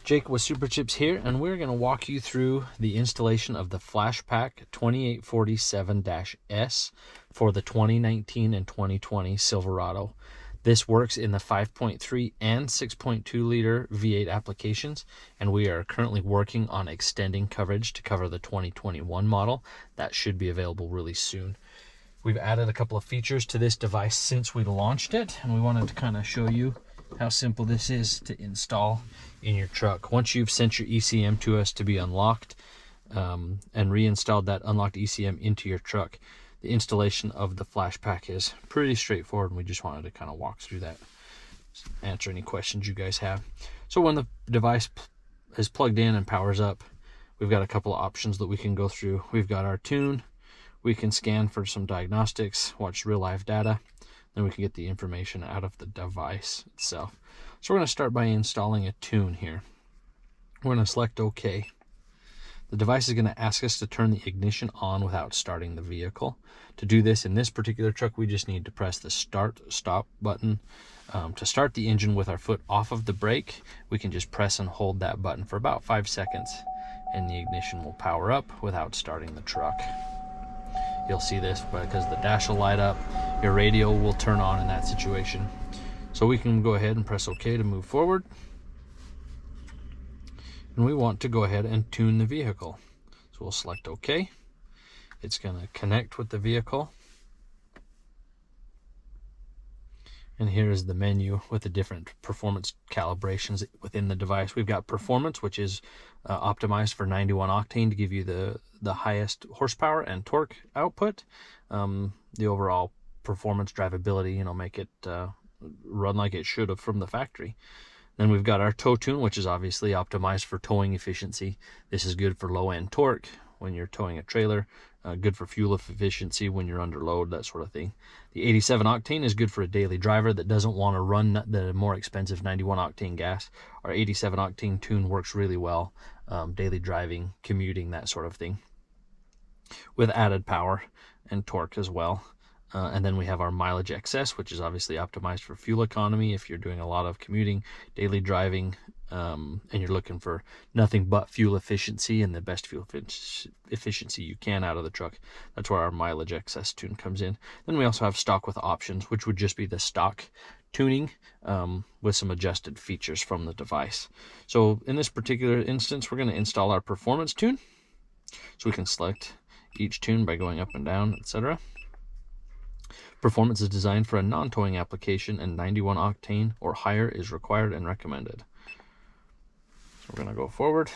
Jake with Superchips here, and we're going to walk you through the installation of the Flashpaq 2847-S for the 2019 and 2020 Silverado. This works in the 5.3 and 6.2 liter V8 applications, and we are currently working on extending coverage to cover the 2021 model. That should be available really soon. We've added a couple of features to this device since we launched it, and we wanted to kind of show you how simple this is to install in your truck. Once you've sent your ECM to us to be unlocked and reinstalled that unlocked ECM into your truck, the installation of the Flashpaq is pretty straightforward, and we just wanted to kind of walk through that, answer any questions you guys have. So when the device is plugged in and powers up, we've got a couple of options that we can go through. We've got our tune. We can scan for some diagnostics, watch real live data, then we can get the information out of the device itself. So we're going to start by installing a tune here. We're going to select OK. The device is going to ask us to turn the ignition on without starting the vehicle. To do this in this particular truck, we just need to press the start-stop button. To start the engine with our foot off of the brake, we can just press and hold that button for about 5 seconds, and the ignition will power up without starting the truck. You'll see this because the dash will light up, your radio will turn on in that situation. So we can go ahead and press OK to move forward. And we want to go ahead and tune the vehicle. So we'll select OK. It's going to connect with the vehicle. And here is the menu with the different performance calibrations within the device. We've got performance, which is optimized for 91 octane to give you the highest horsepower and torque output. The overall performance drivability, make it run like it should have from the factory. Then we've got our tow tune, which is obviously optimized for towing efficiency. This is good for low-end torque when you're towing a trailer, good for fuel efficiency when you're under load, that sort of thing. The 87 octane is good for a daily driver that doesn't want to run the more expensive 91 octane gas. Our 87 octane tune works really well, daily driving, commuting, that sort of thing, with added power and torque as well. And then we have our mileage excess, which is obviously optimized for fuel economy if you're doing a lot of commuting, daily driving, and you're looking for nothing but fuel efficiency and the best fuel efficiency you can out of the truck. That's where our mileage excess tune comes in. Then we also have stock with options, which would just be the stock tuning with some adjusted features from the device. So in this particular instance, we're going to install our performance tune. So we can select each tune by going up and down, etc. Performance is designed for a non-towing application, and 91 octane or higher is required and recommended. So we're going to go forward.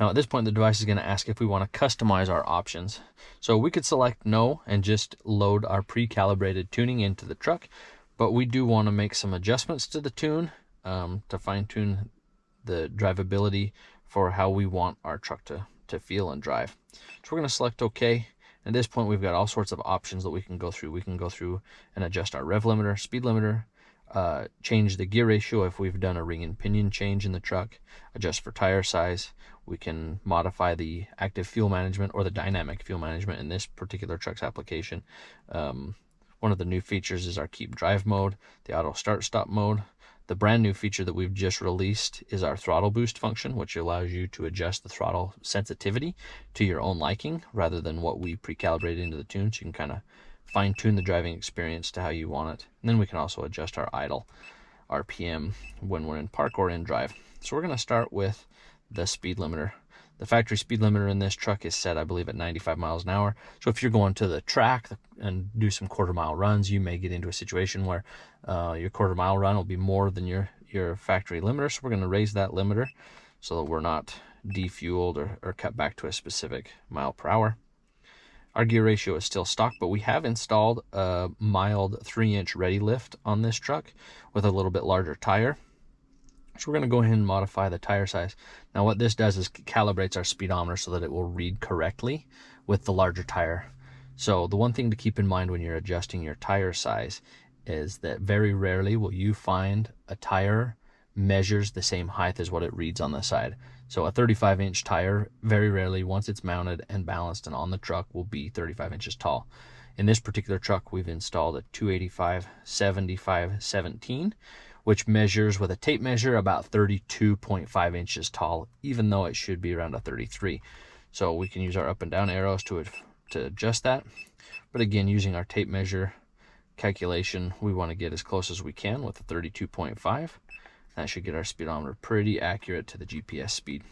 Now at this point, the device is going to ask if we want to customize our options. So we could select no and just load our pre-calibrated tuning into the truck, but we do want to make some adjustments to the tune to fine-tune the drivability for how we want our truck to feel and drive. So we're going to select OK. At this point, we've got all sorts of options that we can go through. We can go through and adjust our rev limiter, speed limiter, change the gear ratio if we've done a ring and pinion change in the truck, adjust for tire size. We can modify the active fuel management or the dynamic fuel management in this particular truck's application. One of the new features is our keep drive mode, the auto start-stop mode. The brand new feature that we've just released is our throttle boost function, which allows you to adjust the throttle sensitivity to your own liking rather than what we pre-calibrated into the tune. So you can kind of fine-tune the driving experience to how you want it. And then we can also adjust our idle RPM when we're in park or in drive. So we're going to start with the speed limiter. The factory speed limiter in this truck is set, I believe, at 95 miles an hour. So if you're going to the track and do some quarter-mile runs, you may get into a situation where your quarter-mile run will be more than your factory limiter. So we're going to raise that limiter so that we're not defueled or cut back to a specific mile per hour. Our gear ratio is still stock, but we have installed a mild 3-inch ready lift on this truck with a little bit larger tire. So we're going to go ahead and modify the tire size. Now what this does is calibrates our speedometer so that it will read correctly with the larger tire. So the one thing to keep in mind when you're adjusting your tire size is that very rarely will you find a tire measures the same height as what it reads on the side. So a 35-inch tire, very rarely, once it's mounted and balanced and on the truck, will be 35 inches tall. In this particular truck, we've installed a 285/75/17, which measures with a tape measure about 32.5 inches tall, even though it should be around a 33. So we can use our up and down arrows to adjust that. But again, using our tape measure calculation, we want to get as close as we can with a 32.5. That should get our speedometer pretty accurate to the GPS speed.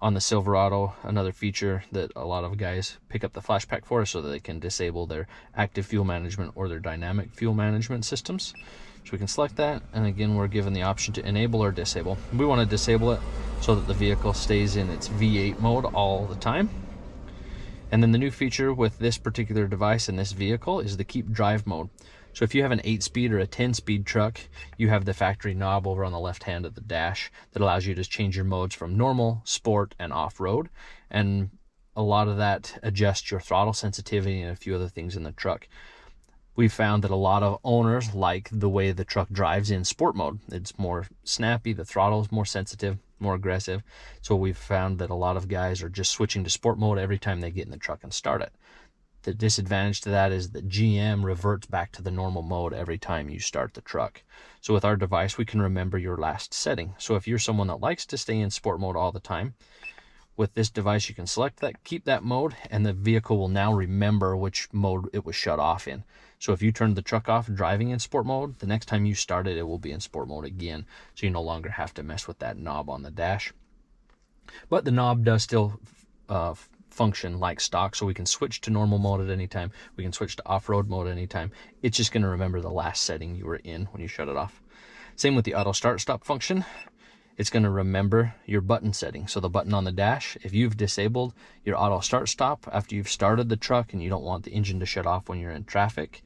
On the Silverado, another feature that a lot of guys pick up the Flashpaq for is so that they can disable their active fuel management or their dynamic fuel management systems. So we can select that, and again, we're given the option to enable or disable. We want to disable it so that the vehicle stays in its V8 mode all the time. And then the new feature with this particular device and this vehicle is the keep drive mode. So if you have an 8-speed or a 10-speed truck, you have the factory knob over on the left hand of the dash that allows you to change your modes from normal, sport, and off-road. And a lot of that adjusts your throttle sensitivity and a few other things in the truck. We've found that a lot of owners like the way the truck drives in sport mode. It's more snappy, the throttle is more sensitive, more aggressive. So we've found that a lot of guys are just switching to sport mode every time they get in the truck and start it. The disadvantage to that is that GM reverts back to the normal mode every time you start the truck. So with our device, we can remember your last setting. So if you're someone that likes to stay in sport mode all the time, with this device, you can select that, keep that mode, and the vehicle will now remember which mode it was shut off in. So if you turned the truck off driving in sport mode, the next time you start it, it will be in sport mode again. So you no longer have to mess with that knob on the dash. But the knob does still function like stock, so we can switch to normal mode at any time. We can switch to off-road mode at any time. It's just going to remember the last setting you were in when you shut it off. Same with the auto start stop function. It's going to remember your button setting. So the button on the dash, if you've disabled your auto start stop after you've started the truck and you don't want the engine to shut off when you're in traffic,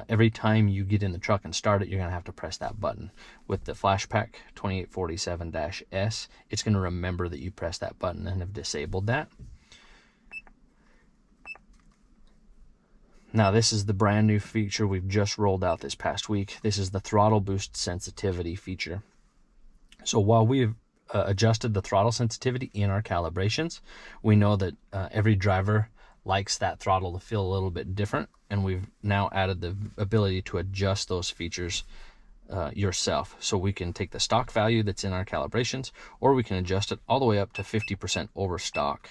every time you get in the truck and start it, you're going to have to press that button. With the Flashpaq 2847-S, it's going to remember that you pressed that button and have disabled that. Now this is the brand new feature we've just rolled out this past week. This is the Throttle Boost sensitivity feature. So while we've adjusted the throttle sensitivity in our calibrations, we know that every driver likes that throttle to feel a little bit different, and we've now added the ability to adjust those features yourself. So we can take the stock value that's in our calibrations, or we can adjust it all the way up to 50% over stock.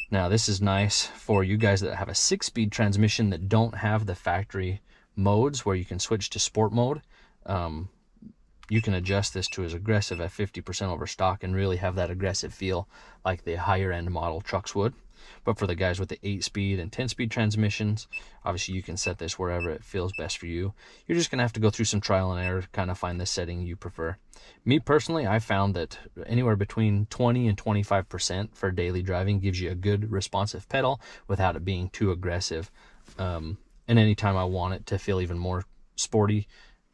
Now this is nice for you guys that have a 6-speed transmission that don't have the factory modes where you can switch to sport mode. You can adjust this to as aggressive at 50% over stock and really have that aggressive feel like the higher end model trucks would. But for the guys with the 8-speed and 10-speed transmissions, obviously you can set this wherever it feels best for you. You're just going to have to go through some trial and error to kind of find the setting you prefer. Me personally, I found that anywhere between 20 and 25% for daily driving gives you a good responsive pedal without it being too aggressive. And anytime I want it to feel even more sporty,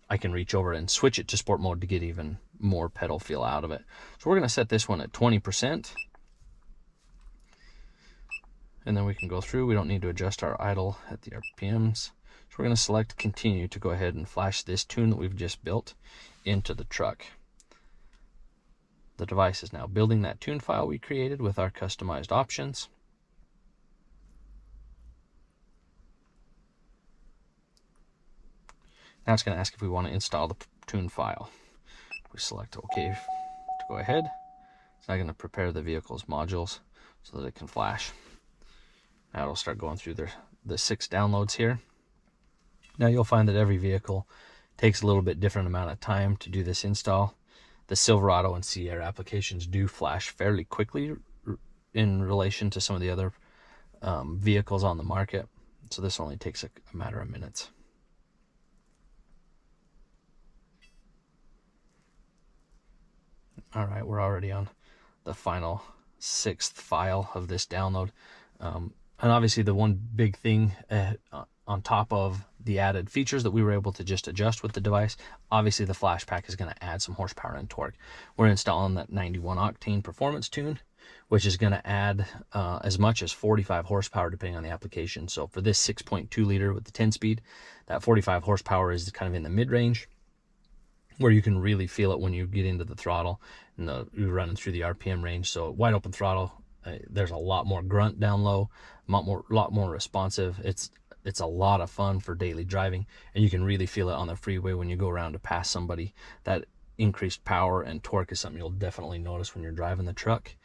I can reach over and switch it to sport mode to get even more pedal feel out of it. So we're going to set this one at 20%. And then we can go through. We don't need to adjust our idle at the RPMs. So we're going to select continue to go ahead and flash this tune that we've just built into the truck. The device is now building that tune file we created with our customized options. Now it's going to ask if we want to install the tune file. We select OK to go ahead. It's now going to prepare the vehicle's modules so that it can flash. Now it'll start going through the 6 downloads here. Now you'll find that every vehicle takes a little bit different amount of time to do this install. The Silverado and Sierra applications do flash fairly quickly in relation to some of the other vehicles on the market. So this only takes a matter of minutes. All right, we're already on the final 6th file of this download. And obviously the one big thing on top of the added features that we were able to just adjust with the device, obviously the Flashpaq is going to add some horsepower and torque. We're installing that 91 octane performance tune, which is going to add as much as 45 horsepower depending on the application. So for this 6.2 liter with the 10-speed, that 45 horsepower is kind of in the mid-range, where you can really feel it when you get into the throttle and you're running through the RPM range. So wide open throttle, there's a lot more grunt down low, a lot more responsive. It's it's a lot of fun for daily driving, and you can really feel it on the freeway when you go around to pass somebody. That increased power and torque is something you'll definitely notice when you're driving the truck.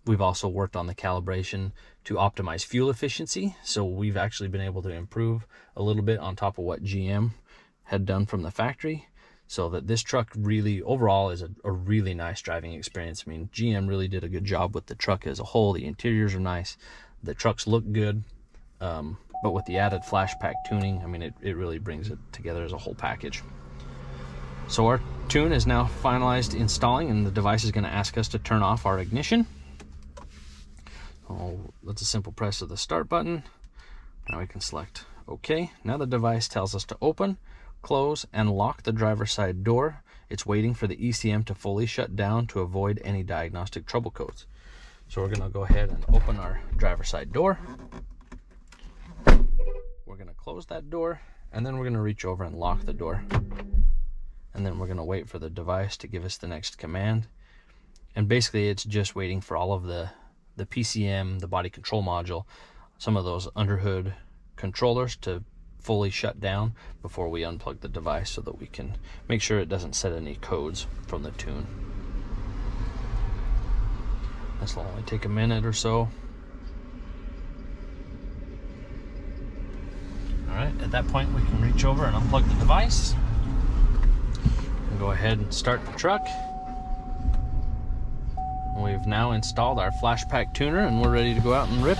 We've also worked on the calibration to optimize fuel efficiency, so we've actually been able to improve a little bit on top of what GM had done from the factory, so that this truck really overall is a really nice driving experience. I mean, GM really did a good job with the truck as a whole. The interiors are nice, the trucks look good, but with the added Flashpaq tuning, I mean, it really brings it together as a whole package. So our tune is now finalized installing, and the device is going to ask us to turn off our ignition. So that's a simple press of the start button. Now we can select OK. Now the device tells us to open, close, and lock the driver's side door. It's waiting for the ECM to fully shut down to avoid any diagnostic trouble codes. So we're going to go ahead and open our driver's side door. We're going to close that door, and then we're going to reach over and lock the door. And then we're going to wait for the device to give us the next command. And basically it's just waiting for all of the PCM, the body control module, some of those underhood controllers to fully shut down before we unplug the device, so that we can make sure it doesn't set any codes from the tune. This will only take a minute or so. Alright, at that point we can reach over and unplug the device. Go ahead and start the truck. We've now installed our Flashpaq tuner, and we're ready to go out and rip.